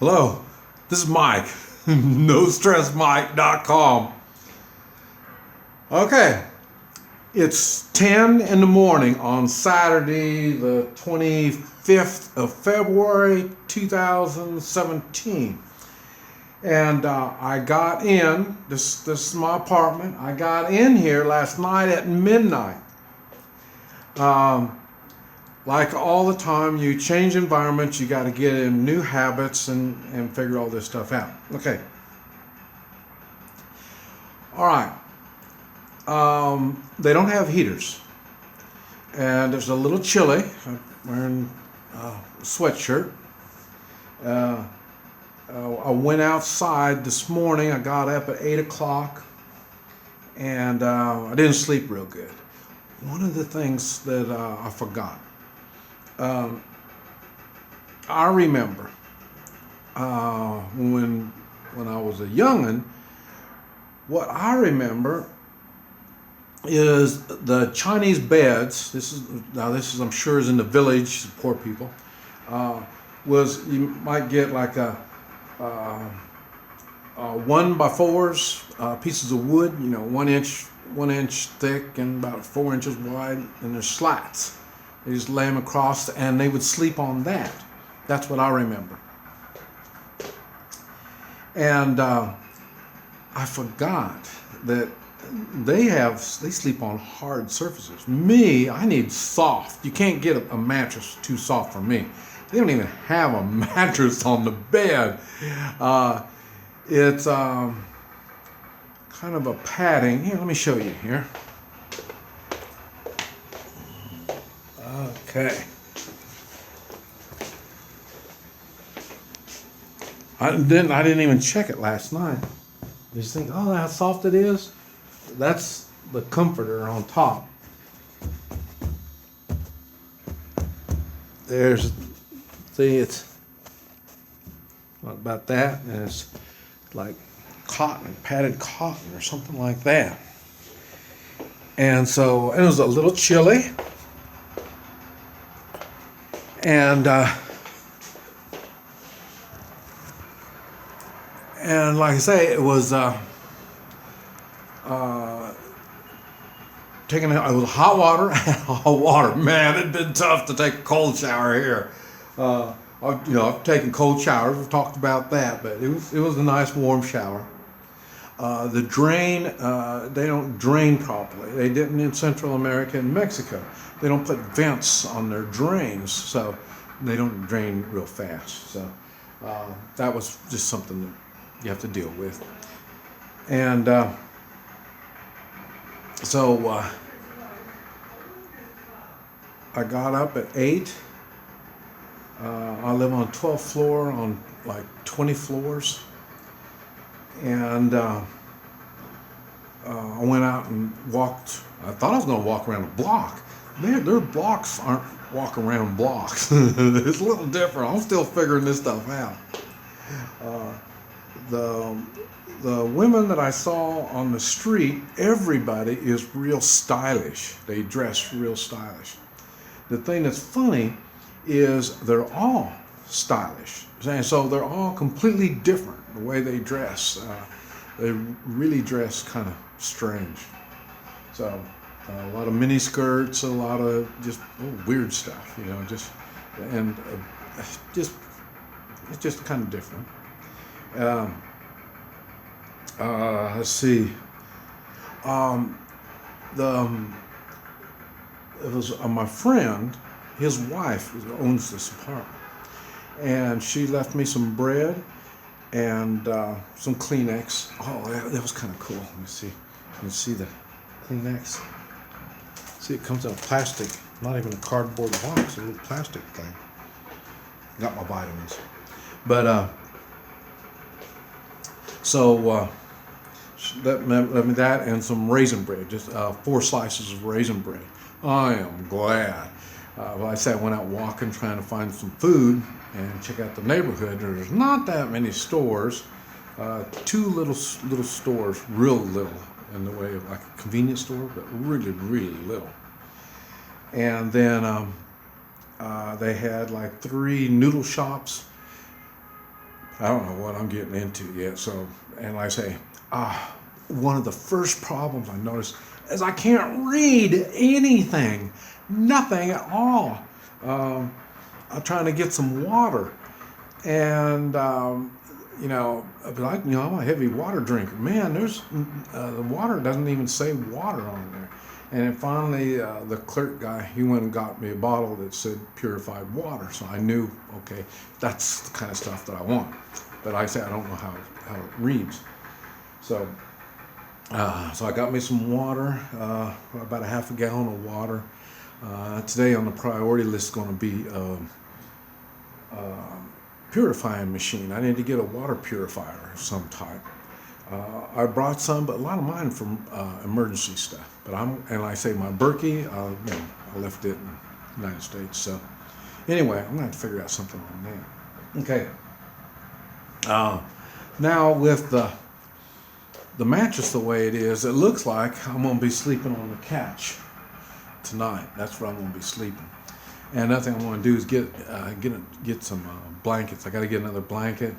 Hello, this is Mike, NoStressMike.com. Okay, it's 10 in the morning on Saturday, the 25th of February, 2017. And I got in, this is my apartment, I got in here last night at midnight. Like all the time, you change environments, you got to get in new habits and figure all this stuff out. Okay. All right. They don't have heaters. And it's a little chilly. I'm wearing a sweatshirt. I went outside this morning. I got up at 8 o'clock. And I didn't sleep real good. One of the things that I forgot. I remember when I was a youngin', what I remember is the Chinese beds. This is I'm sure is in the village, poor people. Was you might get like a 1x4s, pieces of wood, 1 inch thick and about 4 inches wide, and there's slats. They just lay them across, and they would sleep on that. That's what I remember. And I forgot that they sleep on hard surfaces. Me, I need soft. You can't get a mattress too soft for me. They don't even have a mattress on the bed. It's kind of a padding. Here, let me show you here. Okay. I didn't even check it last night. You just think, oh, how soft it is? That's the comforter on top. It's about that, and it's like cotton, padded cotton or something like that. And so, it was a little chilly. And like I say, it was it was hot water. Hot water, man, it'd been tough to take a cold shower here. I've taken cold showers. We've talked about that, but it was a nice warm shower. The drain, they don't drain properly. They didn't in Central America and Mexico. They don't put vents on their drains, so they don't drain real fast. So that was just something that you have to deal with. And so I got up at 8. I live on 12th floor on like 20 floors. And I went out and walked. I thought I was going to walk around a block. Their blocks aren't walk around blocks. It's a little different. I'm still figuring this stuff out. The women that I saw on the street, everybody is real stylish. They dress real stylish. The thing that's funny is they're all stylish. And so they're all completely different, the way they dress. They really dress kind of strange. So a lot of mini skirts, a lot of just weird stuff, it's just kind of different. Let's see. It was my friend, his wife owns this apartment. And she left me some bread and some Kleenex. Oh, that was kind of cool. Let me see. You can see the Kleenex. See, it comes in a plastic, not even a cardboard box, a little plastic thing. Got my vitamins. But, so let me that and some raisin bread, just 4 slices of raisin bread. I am glad. I went out walking, trying to find some food and check out the neighborhood. There's not that many stores. 2 little stores, real little, in the way of like a convenience store, but really, really little. And then they had like 3 noodle shops, I don't know what I'm getting into yet. So, and like I say, one of the first problems I noticed is I can't read anything, nothing at all. I'm trying to get some water, and I'm a heavy water drinker. Man, there's the water doesn't even say water on there. And then finally, the clerk guy, he went and got me a bottle that said purified water. So I knew, okay, that's the kind of stuff that I want. But I say I don't know how it reads. So I got me some water, about a half a gallon of water. Today on the priority list is going to be purifying machine. I need to get a water purifier of some type. I brought some, but a lot of mine from emergency stuff. But I say my Berkey, I left it in the United States. So anyway, I'm gonna have to figure out something on that. Okay. Now with the mattress the way it is, it looks like I'm gonna be sleeping on the couch tonight. That's where I'm gonna be sleeping. And another thing I want to do is get some blankets. I got to get another blanket,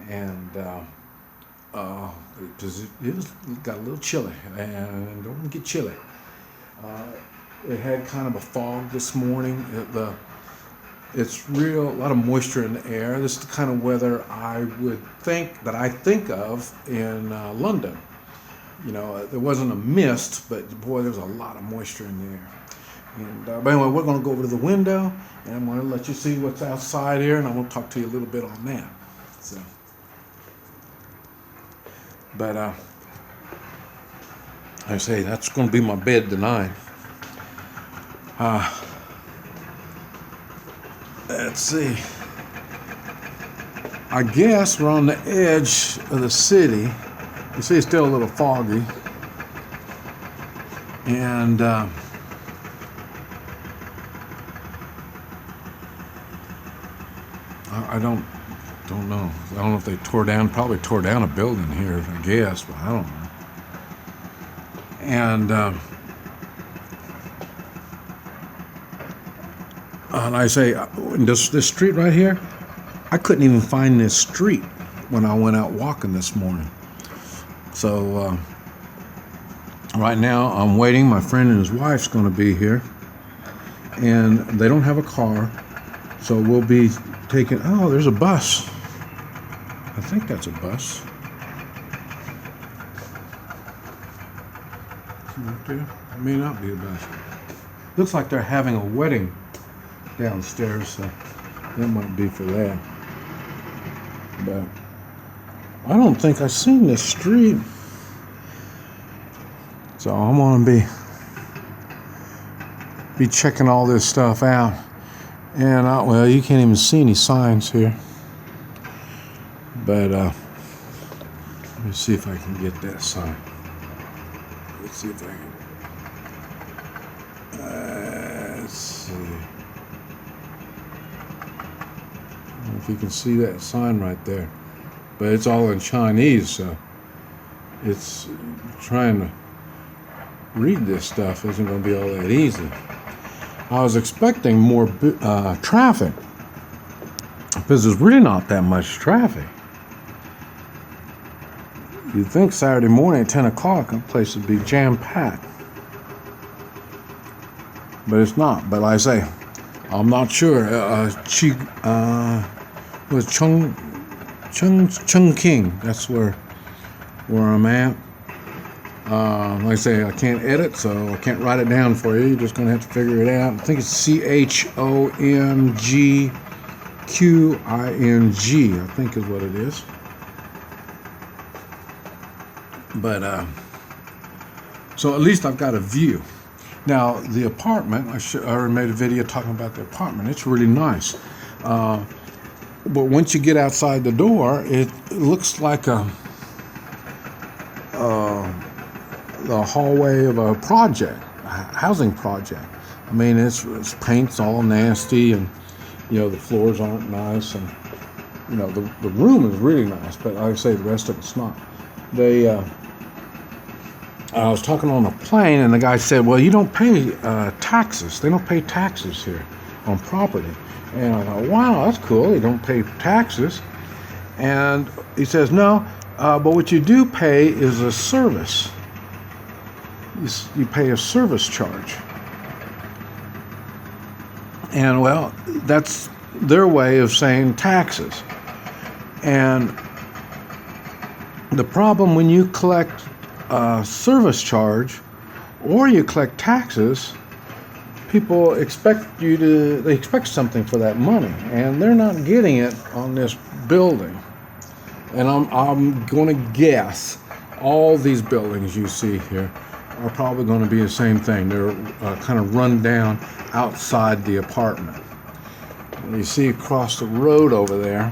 and it got a little chilly, and don't want to get chilly. It had kind of a fog this morning. It's a lot of moisture in the air. This is the kind of weather I think of in London. There wasn't a mist, but boy, there was a lot of moisture in the air. And, but anyway, we're going to go over to the window, and I'm going to let you see what's outside here, and I'm going to talk to you a little bit on that. So, but I say that's going to be my bed tonight. Let's see. I guess we're on the edge of the city. You see, it's still a little foggy, and I don't know. I don't know if they probably tore down a building here, I guess, but I don't know. And I say, this street right here, I couldn't even find this street when I went out walking this morning. So right now I'm waiting. My friend and his wife's going to be here, and they don't have a car, so we'll be taking. Oh, there's a bus. I think that's a bus. Right there. It may not be a bus. Looks like they're having a wedding downstairs, so that might be for that. But I don't think I've seen this street, so I'm gonna be checking all this stuff out. And well, you can't even see any signs here, but let me see if I can get that sign. Let's see if I can. Let's see. I don't know if you can see that sign right there, but it's all in Chinese, so it's trying to read this stuff isn't going to be all that easy. I was expecting more traffic, because there's really not that much traffic. You'd think Saturday morning at 10 o'clock, the place would be jam-packed. But it's not. But like I say, I'm not sure. Was Chongqing. That's where I'm at. Like I say, I can't edit, so I can't write it down for you. You're just going to have to figure it out. I think it's CHONGQING, I think is what it is. But, so at least I've got a view. Now, the apartment, I already made a video talking about the apartment. It's really nice. But once you get outside the door, it looks like the hallway of a project, a housing project. I mean, it's paint's all nasty, and the floors aren't nice, and the room is really nice, but like I say, the rest of it's not. I was talking on a plane, and the guy said, well, you don't pay taxes. They don't pay taxes here on property. And I thought, wow, that's cool. They don't pay taxes. And he says, no, but what you do pay is a service. You pay a service charge. And well, that's their way of saying taxes. And the problem when you collect a service charge or you collect taxes, people expect they expect something for that money, and they're not getting it on this building. And I'm going to guess all these buildings you see here are probably going to be the same thing. They're kind of run down outside the apartment. You see across the road over there,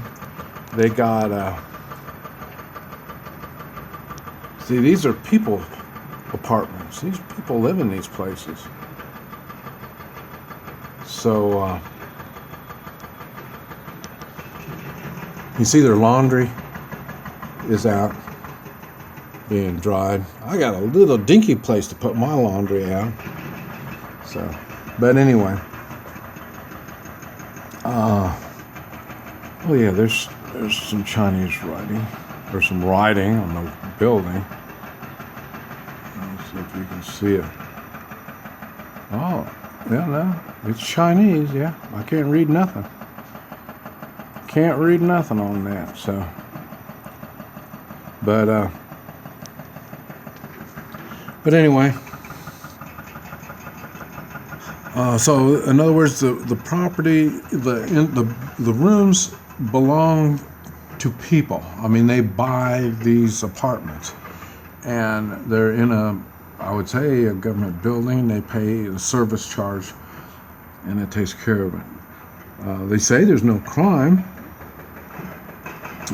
they got see, these are people apartments. These people live in these places. So you see their laundry is out being dried. I got a little dinky place to put my laundry out. So, but anyway, oh yeah, there's some Chinese writing. There's some writing on the building. Let's see if you can see it. Oh, yeah, no, it's Chinese. Yeah, I can't read nothing. Can't read nothing on that. So, but anyway. So in other words, the property, the rooms belong to people. I mean, they buy these apartments, and they're in I would say, a government building. They pay a service charge, and it takes care of it. They say there's no crime,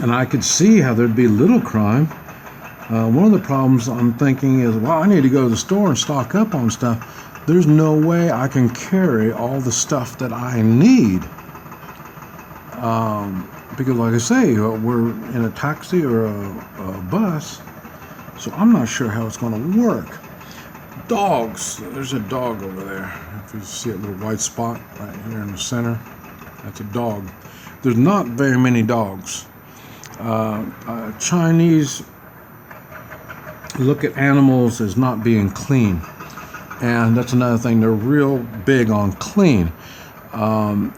and I could see how there'd be little crime. One of the problems I'm thinking is, well, I need to go to the store and stock up on stuff. There's no way I can carry all the stuff that I need. Because like I say, we're in a taxi or a bus, so I'm not sure how it's going to work. Dogs, there's a dog over there. If you see a little white spot right here in the center, that's a dog. There's not very many dogs. Chinese look at animals as not being clean. And that's another thing, they're real big on clean. The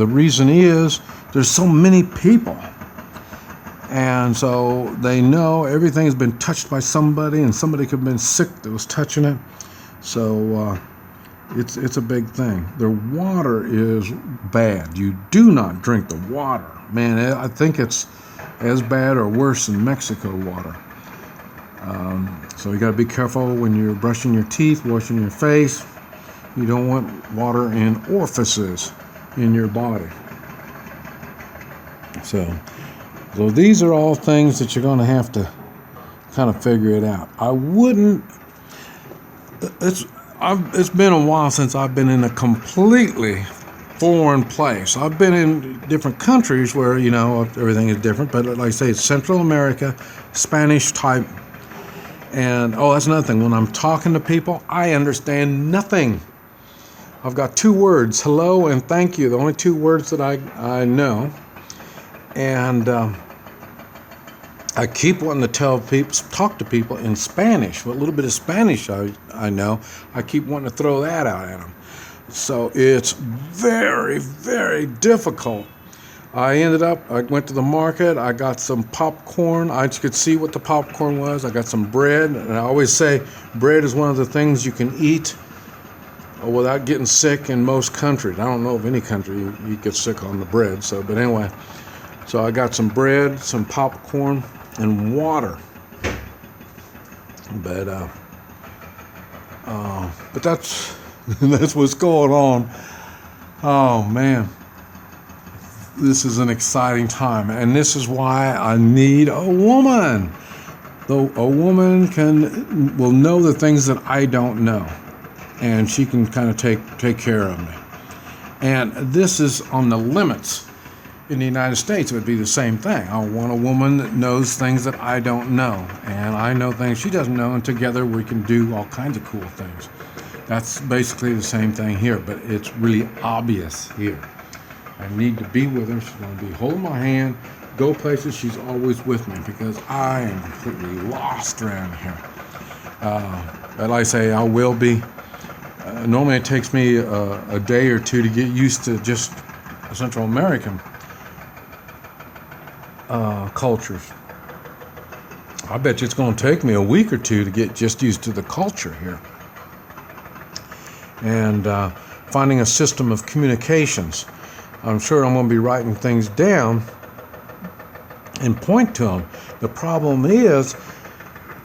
reason is there's so many people. And so they know everything's been touched by somebody, and somebody could have been sick that was touching it. So it's a big thing. Their water is bad. You do not drink the water. Man, I think it's as bad or worse than Mexico water. So you got to be careful when you're brushing your teeth, washing your face. You don't want water in orifices in your body. So these are all things that you're going to have to kind of figure it out. I wouldn't. It's been a while since I've been in a completely foreign place. I've been in different countries where everything is different, but like I say, it's Central America, Spanish type. And that's another thing. When I'm talking to people, I understand nothing. I've got 2 words, hello and thank you, the only 2 words that I know. And I keep wanting to talk to people in Spanish. What little bit of Spanish I know, I keep wanting to throw that out at them. So it's very, very difficult. I went to the market, I got some popcorn. I could see what the popcorn was. I got some bread, and I always say bread is one of the things you can eat without getting sick in most countries. I don't know of any country you get sick on the bread, but anyway. So I got some bread, some popcorn, and water. But that's that's what's going on. Oh man. This is an exciting time, and this is why I need a woman. Though a woman will know the things that I don't know, and she can kind of take care of me. And this is on the limits. In the United States, it would be the same thing. I want a woman that knows things that I don't know, and I know things she doesn't know, and together we can do all kinds of cool things. That's basically the same thing here, but it's really obvious here. I need to be with her. She's going to be holding my hand, go places. She's always with me because I am completely lost around here. But like I say, I will be. Normally it takes me a day or two to get used to just Central American cultures. I bet you it's going to take me a week or two to get just used to the culture here. And finding a system of communications. I'm sure I'm going to be writing things down and point to them. The problem is,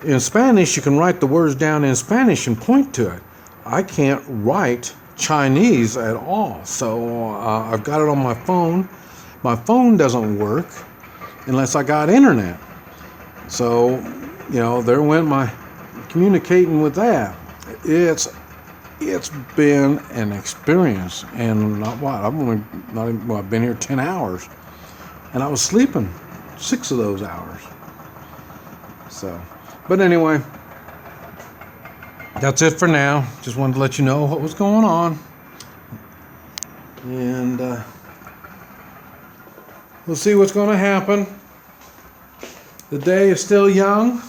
in Spanish, you can write the words down in Spanish and point to it. I can't write Chinese at all. So I've got it on my phone. My phone doesn't work unless I got internet. So, there went my communicating with that. It's been an experience, and I've been here 10 hours, and I was sleeping 6 of those hours. So, but anyway, that's it for now. Just wanted to let you know what was going on, and we'll see what's going to happen. The day is still young,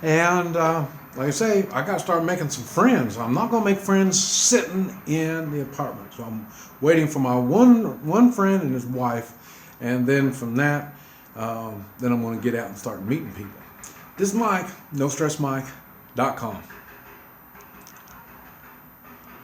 and like I say, I got to start making some friends. I'm not going to make friends sitting in the apartment. So I'm waiting for my one friend and his wife, and then from that, then I'm going to get out and start meeting people. This is Mike, NoStressMike.com.